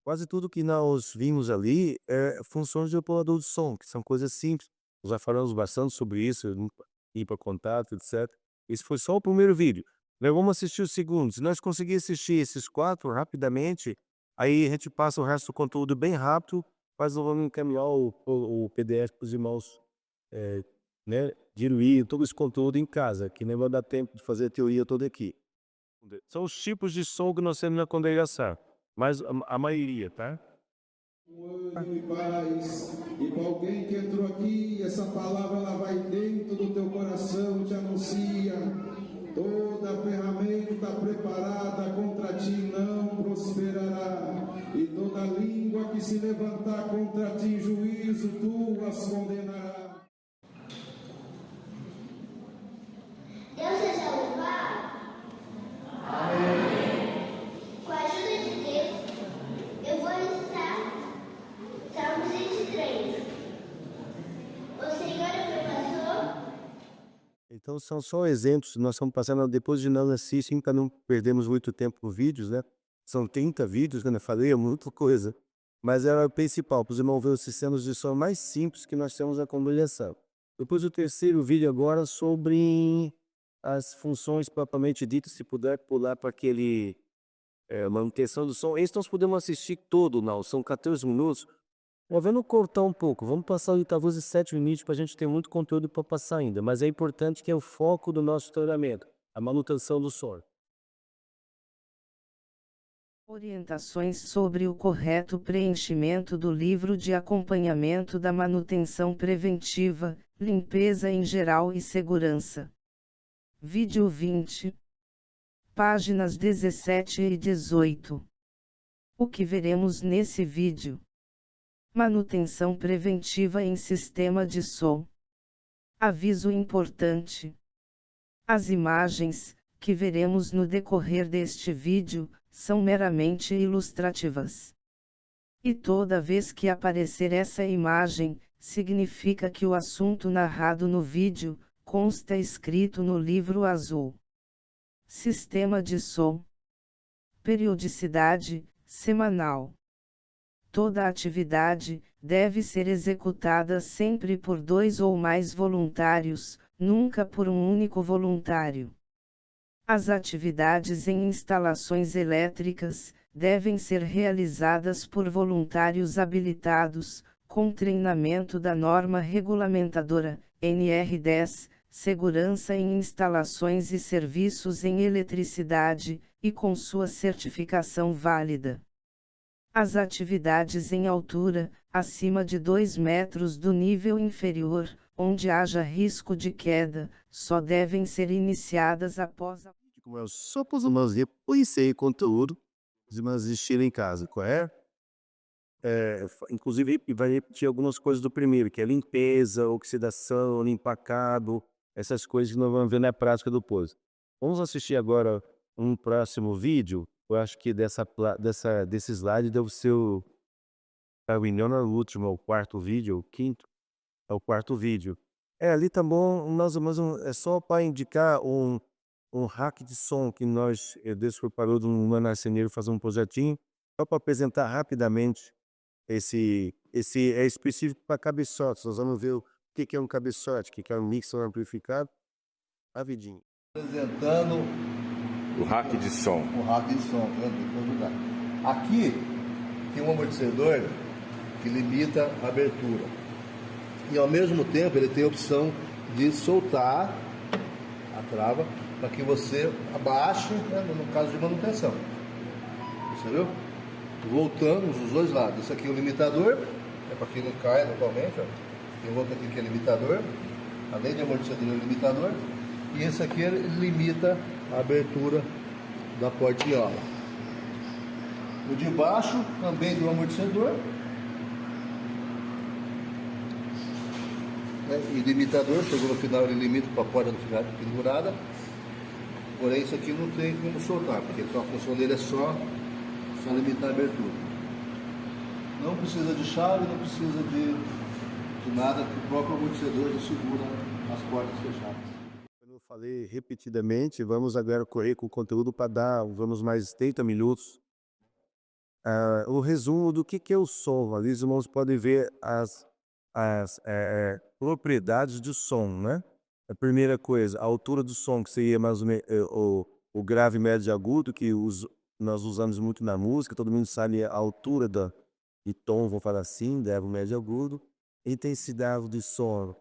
Quase tudo que nós vimos ali é funções de operador de som, que são coisas simples. Nós já falamos bastante sobre isso, ir para contato, etc. Esse foi só o primeiro vídeo. Nós vamos assistir o segundo. Se nós conseguir assistir esses 4 rapidamente, aí a gente passa o resto do conteúdo bem rápido, mas nós vamos encaminhar o PDF para os irmãos, né, diluir todo esse conteúdo em casa, que nem vai dar tempo de fazer a teoria toda aqui. São os tipos de som que nós temos na congregação, mas a maioria, tá? Ânimo e paz. E para alguém que entrou aqui, essa palavra ela vai dentro do teu coração, te anuncia. Toda ferramenta preparada contra ti não prosperará. E toda língua que se levantar contra ti em juízo, tu as condenarás. Deus seja louvado. Com a ajuda de Deus, eu vou listar Salmos 23. O Senhor é meu pastor. Então são só exemplos, nós estamos passando depois de não assistem para não perdermos muito tempo com vídeos, né. São 30 vídeos, né, eu falei, é muita coisa, mas era o principal, para os irmãos ver os sistemas de som mais simples que nós temos na congregação. Depois o terceiro vídeo agora sobre as funções propriamente ditas, se puder pular para aquele, manutenção do som. Esse nós podemos assistir todo não, são 14 minutos. Vamos cortar um pouco, vamos passar ali talvez os 7 minutos para a gente ter muito conteúdo para passar ainda, mas é importante que é o foco do nosso treinamento, a manutenção do som. Orientações sobre o correto preenchimento do livro de acompanhamento da manutenção preventiva, limpeza em geral e segurança. Vídeo 20. Páginas 17 e 18. O que veremos nesse vídeo? Manutenção preventiva em sistema de som. Aviso importante. As imagens, que veremos no decorrer deste vídeo, são meramente ilustrativas. E toda vez que aparecer essa imagem, significa que o assunto narrado no vídeo, consta escrito no livro azul. Sistema de som. Periodicidade, semanal. Toda atividade deve ser executada sempre por 2 ou mais voluntários, nunca por um único voluntário. As atividades em instalações elétricas devem ser realizadas por voluntários habilitados, com treinamento da norma regulamentadora, NR10, Segurança em Instalações e Serviços em Eletricidade, e com sua certificação válida. As atividades em altura, acima de 2 metros do nível inferior, onde haja risco de queda, só devem ser iniciadas após a... Como é só para os irmãos reconhecer conteúdo, os irmãos assistirem em casa, correto? Inclusive vai repetir algumas coisas do primeiro, que é limpeza, oxidação, limpacado, essas coisas que nós vamos ver na prática depois. Vamos assistir agora um próximo vídeo, eu acho que desse slide deve ser a reunião na última, o quarto vídeo, o quinto, é o quarto vídeo. Ali tá bom, é só para indicar um hack de som que nós, Deus preparou no marceneiro fazer um projetinho, só para apresentar rapidamente esse é específico para cabeçotes, nós vamos ver o que é um cabeçote, o que é um mixer amplificado, rapidinho. Apresentando O hack de som. o rack de som, vou ajudar. Aqui tem um amortecedor que limita a abertura. E ao mesmo tempo ele tem a opção de soltar a trava para que você abaixe, né, no caso de manutenção. Percebeu? Voltando os dois lados. Esse aqui é o limitador, é para que não caia totalmente. Ó. Tem outro aqui que é limitador, além de amortecedor, é o limitador. E esse aqui ele limita a abertura da portinhola. O de baixo também tem um amortecedor. E limitador, chegou no final ele limita para a porta não ficar pendurada. Porém isso aqui não tem como soltar, porque a função dele é só limitar a abertura. Não precisa de chave, não precisa de nada, que o próprio amortecedor já segura as portas fechadas. Como eu falei repetidamente, vamos agora correr com o conteúdo para dar, vamos mais 30 minutos o resumo do que é o som. Ali os irmãos podem ver as propriedades do som, né? A primeira coisa, a altura do som, que seria mais ou menos o grave, médio e agudo, que nós usamos muito na música, todo mundo sabe a altura de tom, vou falar assim, grave, médio e agudo. Intensidade de som,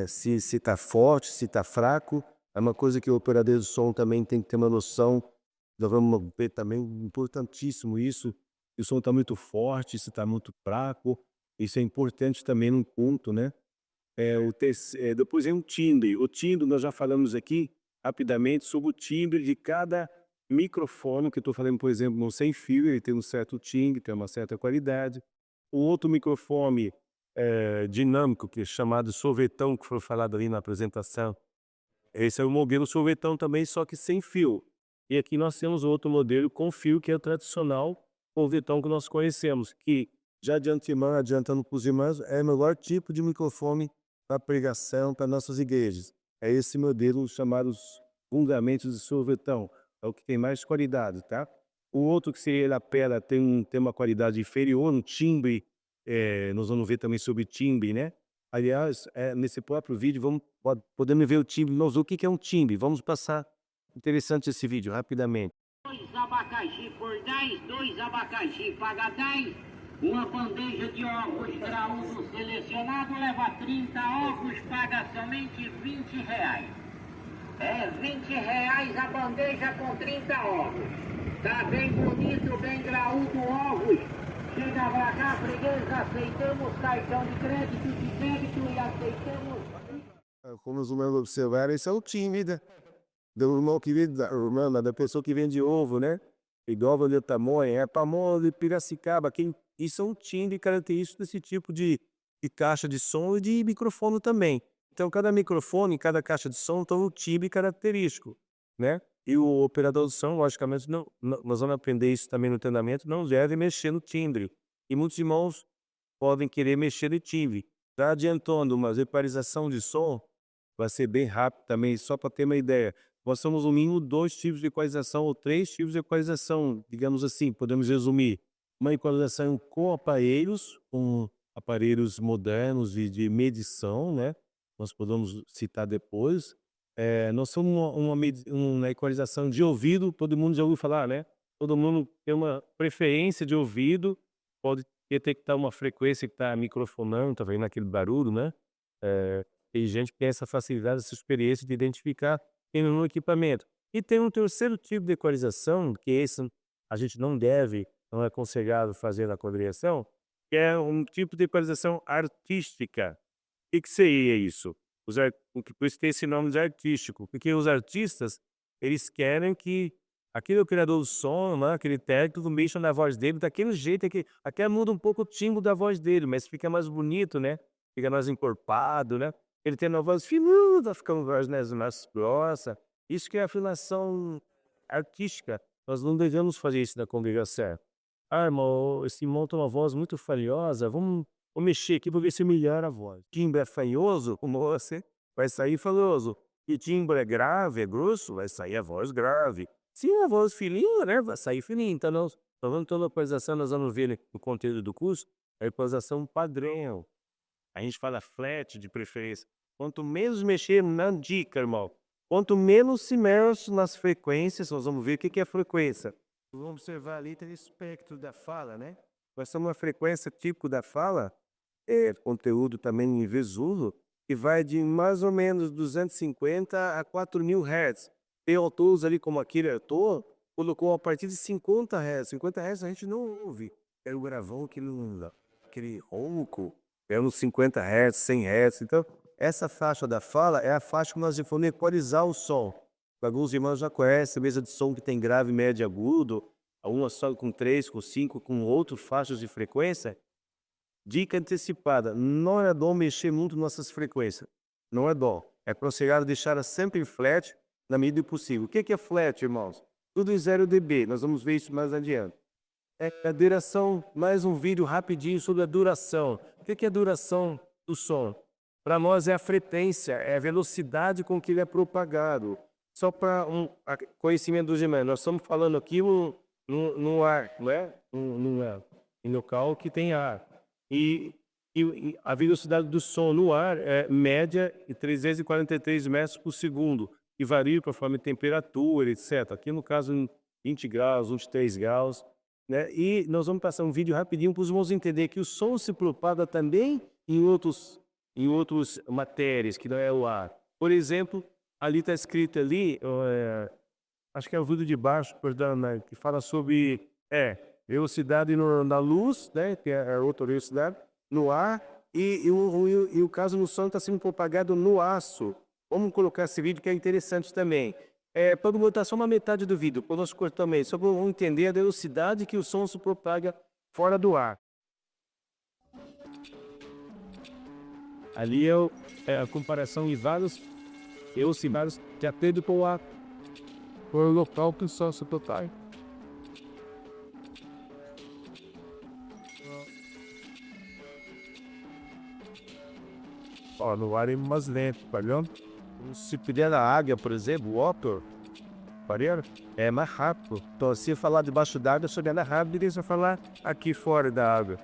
se está forte, se está fraco. É uma coisa que o operador de som também tem que ter uma noção. Nós vamos ver também, importantíssimo isso, se o som está muito forte, se está muito fraco. Isso é importante também num ponto, né? Depois é um timbre. O timbre, nós já falamos aqui rapidamente sobre o timbre de cada microfone, que eu estou falando, por exemplo, no sem fio, ele tem um certo timbre, tem uma certa qualidade. O outro microfone dinâmico, que é chamado sorvetão, que foi falado ali na apresentação, esse é o modelo sorvetão também, só que sem fio. E aqui nós temos outro modelo com fio, que é o tradicional sorvetão que nós conhecemos, que já de antemão, adiantando para os irmãos, é o melhor tipo de microfone para pregação, para nossas igrejas. É esse modelo chamado vulgarmente de sorvetão, é o que tem mais qualidade, tá? O outro, que seria lapela, tem uma qualidade inferior, no timbre, nós vamos ver também sobre timbre, né? Aliás, nesse próprio vídeo, podemos ver o timbre, nós o que é um timbre. Vamos passar, interessante esse vídeo, rapidamente. 2 abacaxi por 10, 2 abacaxi paga 10, uma bandeja de ovos graúdo selecionado leva 30 ovos, paga somente 20 reais. É 20 reais a bandeja com 30 ovos. Tá bem bonito, bem graúdo ovos. Chega pra cá, freguês, aceitamos cartão de crédito, de débito e aceitamos... Como os irmãos observaram, esse é o timbre do irmão que vende, da pessoa que vende ovo, né? Igual de tamanho, pamonha de Piracicaba. Isso é um timbre característico desse tipo de caixa de som e de microfone também. Então, cada microfone, cada caixa de som tem um timbre característico, né? E o operador de som, logicamente, nós vamos aprender isso também no treinamento, não deve mexer no timbre. E muitos irmãos podem querer mexer no timbre. Já adiantando, uma equalização de som vai ser bem rápido também, só para ter uma ideia. Nós temos no mínimo 2 tipos de equalização ou 3 tipos de equalização, digamos assim, podemos resumir. Uma equalização com aparelhos modernos de medição, né? Nós podemos citar depois. Nós temos uma equalização de ouvido, todo mundo já ouviu falar, né? Todo mundo tem uma preferência de ouvido, pode detectar uma frequência que está microfonando, está vendo aquele barulho, né? Tem gente que tem essa facilidade, essa experiência de identificar no equipamento. E tem um terceiro tipo de equalização, que esse a gente não é aconselhado fazer na congregação, que é um tipo de equalização artística. O que seria isso? Por isso tem esse nome de artístico, porque os artistas, eles querem que aquele criador do som, né, aquele técnico, mexa na voz dele daquele jeito, até muda um pouco o timbre da voz dele, mas fica mais bonito, né? Fica mais encorpado, né? Ele tem uma voz finuda, fica uma voz mais grossa. Isso que é afinação artística. Nós não devemos fazer isso na congregação. Irmão, esse irmão tem uma voz muito falhosa, vamos mexer aqui para ver se melhora a voz. Timbre é fanhoso, como você vai sair falhoso. E timbre é grave, é grosso, vai sair a voz grave. Se a voz fininha, né, vai sair fininha. Então, nós vamos ter uma equalização, nós vamos ver no conteúdo do curso, a equalização padrão. A gente fala flat de preferência. Quanto menos mexer na dica, irmão, quanto menos se mexe nas frequências, nós vamos ver o que é frequência. Vamos observar ali, tem o espectro da fala, né? Nós temos uma frequência típica da fala, conteúdo também em Vesulo, que vai de mais ou menos 250 a 4.000 Hz. Tem autores ali, como aquele autor, colocou a partir de 50 Hz. 50 Hz a gente não ouve. Era o gravão, aquele ronco. É uns 50 Hz, 100 Hz. Então, essa faixa da fala é a faixa que nós vamos equalizar o som. Alguns irmãos já conhecem a mesa de som que tem grave, médio e agudo, uma só com 3, com 5, com outras faixas de frequência. Dica antecipada, não é dom mexer muito nossas frequências. Não é dom. É aconselhado deixar sempre flat na medida do possível. O que é flat, irmãos? Tudo em 0 dB. Nós vamos ver isso mais adiante. A duração, mais um vídeo rapidinho sobre a duração. O que é a duração do som? Para nós é a frequência, é a velocidade com que ele é propagado. Só para conhecimento dos irmãos, nós estamos falando aqui no ar, não é? Em local que tem ar. E a velocidade do som no ar é média de 343 metros por segundo, e varia conforme temperatura, etc. Aqui no caso, em 20 graus, 23 graus, né? E nós vamos passar um vídeo rapidinho para os irmãos entenderem que o som se propaga também em outras matérias, que não é o ar. Por exemplo, ali está escrito ali, acho que é o vídeo de baixo, perdão, né, que fala sobre velocidade na luz, né, que é outra velocidade, no ar, e o caso no som está sendo propagado no aço. Vamos colocar esse vídeo que é interessante também. Pode botar só uma metade do vídeo, para nós cortar meio, só para entender a velocidade que o som se propaga fora do ar. Ali é a comparação de vários velocidades de acordo com o local que o som se propaga. Ó, no ar é mais lento, tá vendo? Se pedir na água, por exemplo, o water, é mais rápido. Então, se falar debaixo d'água, só é rápido, e se falar aqui fora da água.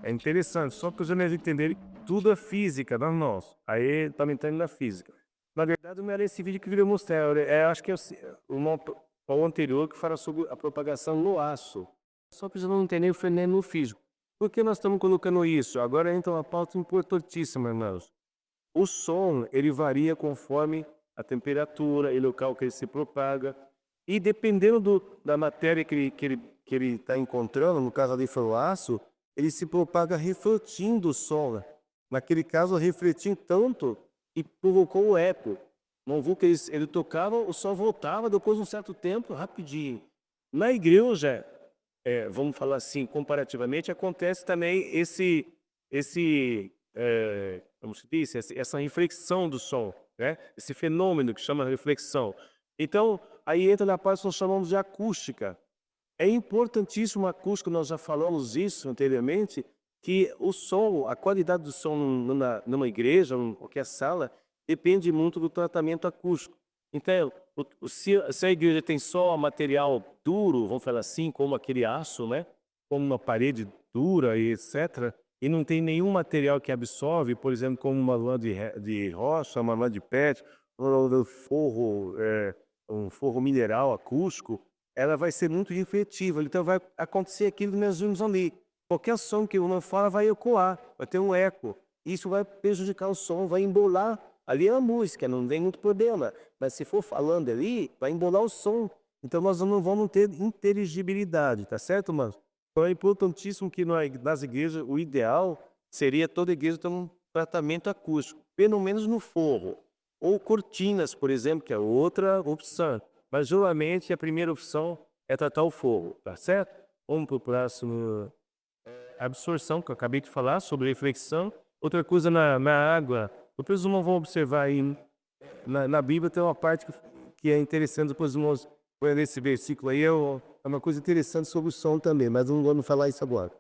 É interessante, só para os jovens entenderem tudo é física, não nós. Aí estamos entrando na física. Na verdade, não era esse vídeo que eu queria mostrar. Acho que é o anterior que fala sobre a propagação no aço. Só para os não entenderem o fenômeno físico. Por que nós estamos colocando isso? Agora entra uma pauta importantíssima, irmãos. O som, ele varia conforme a temperatura e o local que ele se propaga. E dependendo da matéria que ele está encontrando, no caso ali foi o aço, ele se propaga refletindo o som, né? Naquele caso, refletindo tanto e provocou o eco. Não viu que ele tocava, o som voltava depois de um certo tempo, rapidinho. Na igreja, vamos falar assim, comparativamente, acontece também como se diz, essa reflexão do som, né? Esse fenômeno que chama reflexão. Então, aí entra na parte que nós chamamos de acústica. É importantíssimo a acústica, nós já falamos isso anteriormente, que o som, a qualidade do som numa igreja, em qualquer sala, depende muito do tratamento acústico. Então, se a igreja tem só material duro, vamos falar assim, como aquele aço, né? Como uma parede dura e etc., e não tem nenhum material que absorve, por exemplo, como uma lã de rocha, uma lã de PET, um forro mineral acústico, ela vai ser muito refletiva. Então vai acontecer aquilo que nós vimos ali. Qualquer som que uma fala vai ecoar, vai ter um eco. Isso vai prejudicar o som, vai embolar. Ali é a música, não tem muito problema. Mas se for falando ali, vai embolar o som. Então nós não vamos ter inteligibilidade, tá certo, mano? Então é importantíssimo que nas igrejas, o ideal seria toda igreja ter um tratamento acústico, pelo menos no forro. Ou cortinas, por exemplo, que é outra opção. Mas geralmente a primeira opção é tratar o forro, tá certo? Vamos para o próximo. Absorção, que eu acabei de falar, sobre reflexão. Outra coisa na água, depois os irmãos vão observar aí, na Bíblia tem uma parte que é interessante, depois os irmãos vão ler esse versículo aí, é uma coisa interessante sobre o som também, mas não vamos falar isso agora.